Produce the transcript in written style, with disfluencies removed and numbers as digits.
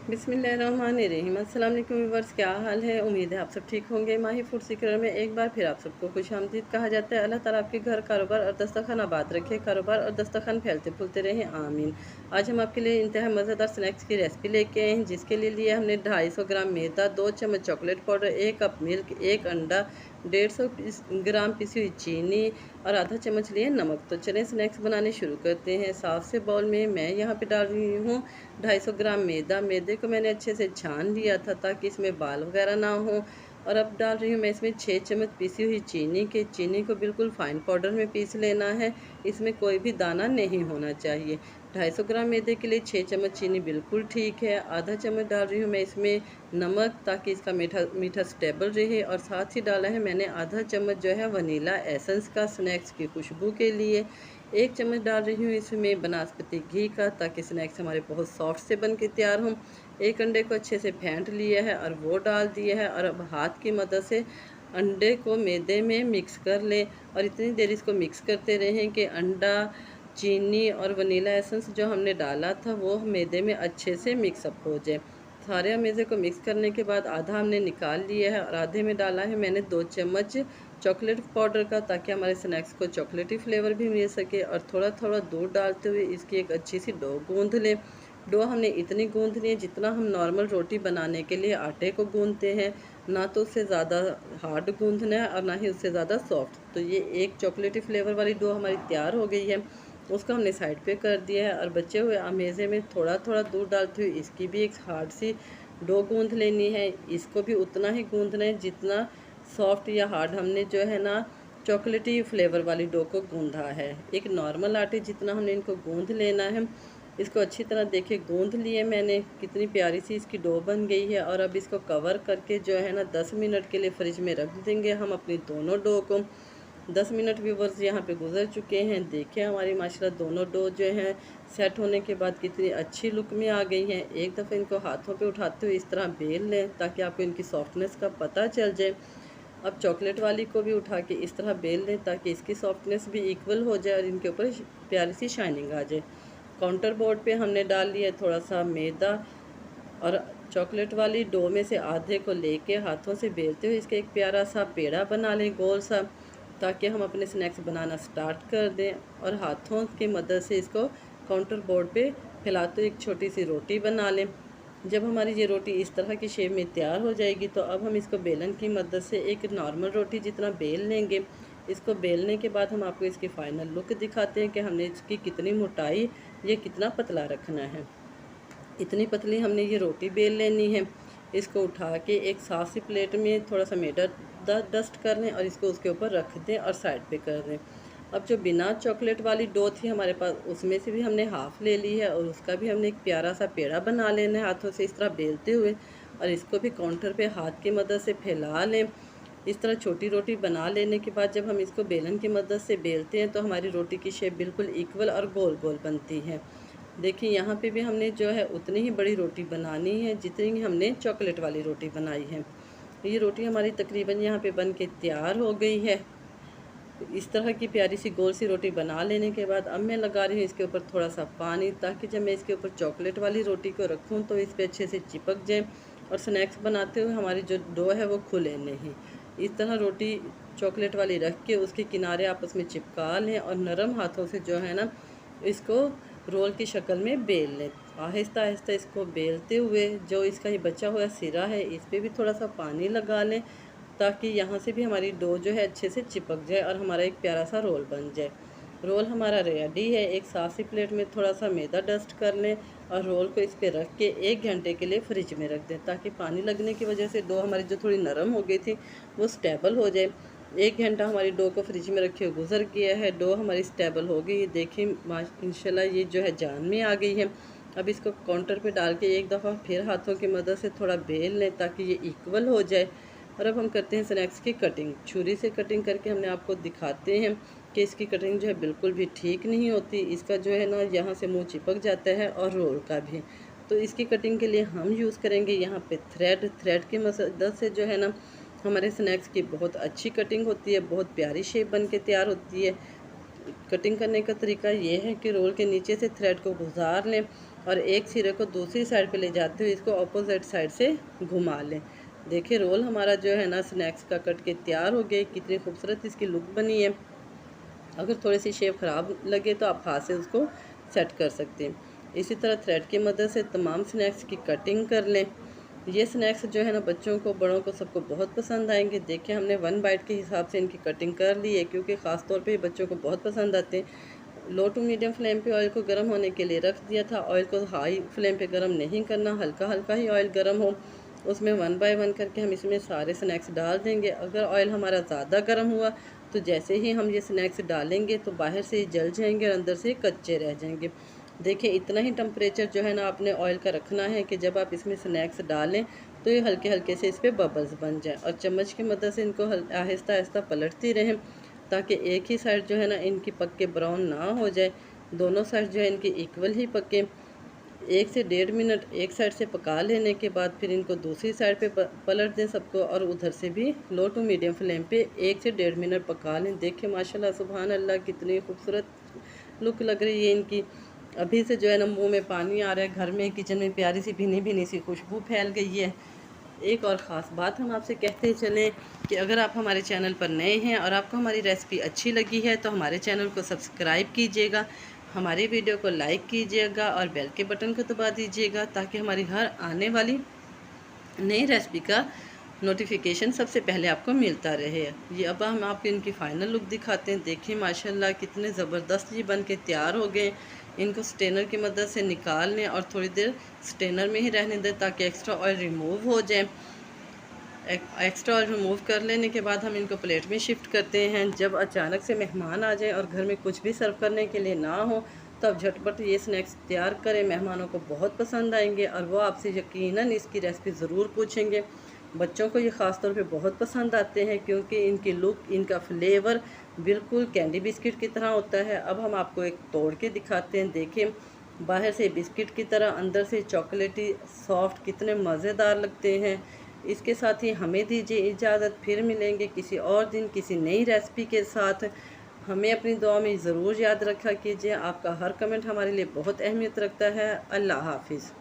बिस्मिल्लाहिर्रहमानिर्रहीम। अस्सलाम वालेकुम व्यूअर्स, क्या हाल है। उम्मीद है आप सब ठीक होंगे। माही फूड सीक्रेट में एक बार फिर आप सबको खुशामदीद कहा जाता है। अल्लाह ताला आपके घर कारोबार और दस्तरखान आबाद रखे, कारोबार और दस्तरखान फैलते फूलते रहें, आमीन। आज हम आपके लिए इंतहा मज़ेदार स्नैक्स की रेसिपी लेके आए हैं, जिसके लिए हमने 250 ग्राम मैदा, 2 चम्मच चॉकलेट पाउडर, 1 कप मिल्क, 1 अंडा, 150 ग्राम पिसी हुई चीनी और आधा चम्मच लिए नमक। तो चलें स्नैक्स बनाने शुरू करते हैं। साफ से बाउल में मैं यहाँ पे डाल रही हूँ 250 ग्राम मैदा। मैदे को मैंने अच्छे से छान लिया था ताकि इसमें बाल वगैरह ना हो। और अब डाल रही हूँ मैं इसमें 6 चम्मच पीसी हुई चीनी के। चीनी को बिल्कुल फाइन पाउडर में पीस लेना है, इसमें कोई भी दाना नहीं होना चाहिए। 250 ग्राम मैदे के लिए 6 चम्मच चीनी बिल्कुल ठीक है। आधा चम्मच डाल रही हूँ मैं इसमें नमक, ताकि इसका मीठा मीठा स्टेबल रहे। और साथ ही डाला है मैंने आधा चम्मच जो है वनीला एसेंस का, स्नैक्स की खुशबू के लिए। 1 चम्मच डाल रही हूँ इसमें बनास्पति घी का, ताकि स्नैक्स हमारे बहुत सॉफ्ट से बन के तैयार हों। 1 अंडे को अच्छे से फेंट लिया है और वो डाल दिया है। और अब हाथ की मदद से अंडे को मैदे में मिक्स कर लें और इतनी देर इसको मिक्स करते रहें कि अंडा, चीनी और वनीला एसेंस जो हमने डाला था वो मैदे में अच्छे से मिक्सअप हो जाए। सारे मैदे को मिक्स करने के बाद आधा हमने निकाल लिया है और आधे में डाला है मैंने 2 चम्मच चॉकलेट पाउडर का, ताकि हमारे स्नैक्स को चॉकलेटी फ्लेवर भी मिल सके। और थोड़ा थोड़ा दूध डालते हुए इसकी एक अच्छी सी डो गूंद लें। डो हमने इतनी गूंदनी है जितना हम नॉर्मल रोटी बनाने के लिए आटे को गूंदते हैं, ना तो उससे ज़्यादा हार्ड गूंदना है और ना ही उससे ज़्यादा सॉफ्ट। तो ये एक चॉकलेटी फ्लेवर वाली डो हमारी तैयार हो गई है। उसको हमने साइड पे कर दिया है और बचे हुए अमेज़े में थोड़ा थोड़ा दूध डालते हुए इसकी भी एक हार्ड सी डो गूंद लेनी है। इसको भी उतना ही गूंदना है जितना सॉफ्ट या हार्ड हमने जो है ना चॉकलेटी फ्लेवर वाली डो को गूंदा है। एक नॉर्मल आटे जितना हमने इनको गूंद लेना है। इसको अच्छी तरह देखिए गूंद लिए मैंने, कितनी प्यारी सी इसकी डो बन गई है। और अब इसको कवर करके जो है ना 10 मिनट के लिए फ्रिज में रख देंगे हम अपनी दोनों डो को। 10 मिनट व्यूवर्स यहाँ पे गुजर चुके हैं। देखिए हमारी माशाल्लाह दोनों डो जो हैं सेट होने के बाद कितनी अच्छी लुक में आ गई हैं। एक दफ़ा इनको हाथों पे उठाते हुए इस तरह बेल लें ताकि आपको इनकी सॉफ्टनेस का पता चल जाए। अब चॉकलेट वाली को भी उठा के इस तरह बेल लें ताकि इसकी सॉफ्टनेस भी इक्वल हो जाए और इनके ऊपर प्यारी सी शाइनिंग आ जाए। काउंटर बोर्ड पे हमने डाल लिया थोड़ा सा मैदा और चॉकलेट वाली डो में से आधे को लेके हाथों से बेलते हुए इसका एक प्यारा सा पेड़ा बना लें गोल सा, ताकि हम अपने स्नैक्स बनाना स्टार्ट कर दें। और हाथों की मदद से इसको काउंटर बोर्ड पे फैलाते हुए एक छोटी सी रोटी बना लें। जब हमारी ये रोटी इस तरह की शेप में तैयार हो जाएगी तो अब हम इसको बेलन की मदद से एक नॉर्मल रोटी जितना बेल लेंगे। इसको बेलने के बाद हम आपको इसकी फ़ाइनल लुक दिखाते हैं कि हमने इसकी कितनी मोटाई, ये कितना पतला रखना है। इतनी पतली हमने ये रोटी बेल लेनी है। इसको उठा के एक साफ सी प्लेट में थोड़ा सा मैदा डस्ट कर लें और इसको उसके ऊपर रख दें और साइड पे कर दें। अब जो बिना चॉकलेट वाली डो थी हमारे पास, उसमें से भी हमने हाफ़ ले ली है और उसका भी हमने एक प्यारा सा पेड़ा बना लेना है हाथों से इस तरह बेलते हुए। और इसको भी काउंटर पे हाथ की मदद से फैला लें। इस तरह छोटी रोटी बना लेने के बाद जब हम इसको बेलन की मदद से बेलते हैं तो हमारी रोटी की शेप बिल्कुल इक्वल और गोल गोल बनती है। देखिए यहाँ पे भी हमने जो है उतनी ही बड़ी रोटी बनानी है जितनी हमने चॉकलेट वाली रोटी बनाई है। ये रोटी हमारी तकरीबन यहाँ पे बन के तैयार हो गई है। इस तरह की प्यारी सी गोल सी रोटी बना लेने के बाद अब मैं लगा रही हूँ इसके ऊपर थोड़ा सा पानी, ताकि जब मैं इसके ऊपर चॉकलेट वाली रोटी को रखूँ तो इस पर अच्छे से चिपक जाए और स्नैक्स बनाते हुए हमारी जो डो है वो खुले नहीं। इस तरह रोटी चॉकलेट वाली रख के उसके किनारे आपस में चिपका लें और नरम हाथों से जो है ना इसको रोल की शक्ल में बेल लें। आहिस्ता आहिस्ता इसको बेलते हुए जो इसका ये बचा हुआ सिरा है इस पर भी थोड़ा सा पानी लगा लें, ताकि यहाँ से भी हमारी डो जो है अच्छे से चिपक जाए और हमारा एक प्यारा सा रोल बन जाए। रोल हमारा रेडी है। एक साफ सी प्लेट में थोड़ा सा मैदा डस्ट कर लें और रोल को इस पर रख के 1 घंटे के लिए फ्रिज में रख दें, ताकि पानी लगने की वजह से डो हमारी जो थोड़ी नरम हो गई थी वो स्टेबल हो जाए। 1 घंटा हमारी डो को फ्रिज में रखे गुजर गया है। डो हमारी स्टेबल हो गई। देखिए इंशाल्लाह ये जो है जान में आ गई है। अब इसको काउंटर पे डाल के एक दफ़ा फिर हाथों की मदद से थोड़ा बेल लें ताकि ये इक्वल हो जाए। और अब हम करते हैं स्नैक्स की कटिंग। छुरी से कटिंग करके हमने आपको दिखाते हैं कि इसकी कटिंग जो है बिल्कुल भी ठीक नहीं होती। इसका जो है ना यहाँ से मुंह चिपक जाता है और रोल का भी। तो इसकी कटिंग के लिए हम यूज़ करेंगे यहाँ पे थ्रेड की मदद से जो है ना हमारे स्नैक्स की बहुत अच्छी कटिंग होती है, बहुत प्यारी शेप बन के तैयार होती है। कटिंग करने का तरीका ये है कि रोल के नीचे से थ्रेड को गुजार लें और एक सिरे को दूसरी साइड पे ले जाते हुए इसको अपोजिट साइड से घुमा लें। देखिए रोल हमारा जो है ना स्नैक्स का कट के तैयार हो गए। कितनी खूबसूरत इसकी लुक बनी है। अगर थोड़ी सी शेप ख़राब लगे तो आप हाथ से उसको सेट कर सकते हैं। इसी तरह थ्रेड की मदद से तमाम स्नैक्स की कटिंग कर लें। ये स्नैक्स जो है ना बच्चों को बड़ों को सबको बहुत पसंद आएंगे। देखिए हमने 1 बाइट के हिसाब से इनकी कटिंग कर ली है, क्योंकि ख़ास तौर पे बच्चों को बहुत पसंद आते हैं। लो टू मीडियम फ्लेम पे ऑयल को गर्म होने के लिए रख दिया था। ऑयल को हाई फ्लेम पे गर्म नहीं करना, हल्का हल्का ही ऑयल गर्म हो। उसमें 1 बाय 1 करके हम इसमें सारे स्नैक्स डाल देंगे। अगर ऑयल हमारा ज़्यादा गर्म हुआ तो जैसे ही हम ये स्नैक्स डालेंगे तो बाहर से ही जल जाएंगे और अंदर से कच्चे रह जाएंगे। देखिए इतना ही टेम्परेचर जो है ना आपने ऑयल का रखना है कि जब आप इसमें स्नैक्स डालें तो ये हल्के हल्के से इस पर बबल्स बन जाए, और चम्मच की मदद से इनको आहिस्ता आहिस्ता पलटती रहें ताकि एक ही साइड जो है ना इनकी पक के ब्राउन ना हो जाए। दोनों साइड जो है इनकी इक्वल ही पके। 1 से 1.5 मिनट एक साइड से पका लेने के बाद फिर इनको दूसरी साइड पे पलट दें सबको, और उधर से भी लो टू मीडियम फ्लेम पे 1 से 1.5 मिनट पका लें। देखिए माशाल्लाह सुभान अल्लाह कितनी खूबसूरत लुक लग रही है इनकी। अभी से जो है ना मुंह में पानी आ रहा है। घर में किचन में प्यारी सी भीनी भीनी सी खुशबू फैल गई है। एक और ख़ास बात हम आपसे कहते चलें कि अगर आप हमारे चैनल पर नए हैं और आपको हमारी रेसिपी अच्छी लगी है तो हमारे चैनल को सब्सक्राइब कीजिएगा, हमारी वीडियो को लाइक कीजिएगा और बेल के बटन को दबा दीजिएगा ताकि हमारी हर आने वाली नई रेसिपी का नोटिफिकेशन सबसे पहले आपको मिलता रहे। ये अब हम आपको इनकी फ़ाइनल लुक दिखाते हैं। देखिए माशाल्लाह कितने ज़बरदस्त ये बन के तैयार हो गए। इनको स्टेनर की मदद से निकाल लें और थोड़ी देर स्टेनर में ही रहने दें ताकि एक्स्ट्रा ऑयल रिमूव हो जाए। एक्स्ट्रा ऑयल रिमूव कर लेने के बाद हम इनको प्लेट में शिफ्ट करते हैं। जब अचानक से मेहमान आ जाए और घर में कुछ भी सर्व करने के लिए ना हो तो आप झटपट ये स्नैक्स तैयार करें। मेहमानों को बहुत पसंद आएंगे और वो आपसे यकीनन इसकी रेसिपी ज़रूर पूछेंगे। बच्चों को ये ख़ास तौर पे बहुत पसंद आते हैं क्योंकि इनकी लुक, इनका फ्लेवर बिल्कुल कैंडी बिस्किट की तरह होता है। अब हम आपको एक तोड़ के दिखाते हैं। देखिए बाहर से बिस्किट की तरह, अंदर से चॉकलेटी सॉफ्ट, कितने मज़ेदार लगते हैं। इसके साथ ही हमें दीजिए इजाज़त। फिर मिलेंगे किसी और दिन किसी नई रेसिपी के साथ। हमें अपनी दुआ में ज़रूर याद रखा कीजिए। आपका हर कमेंट हमारे लिए बहुत अहमियत रखता है। अल्लाह हाफिज़।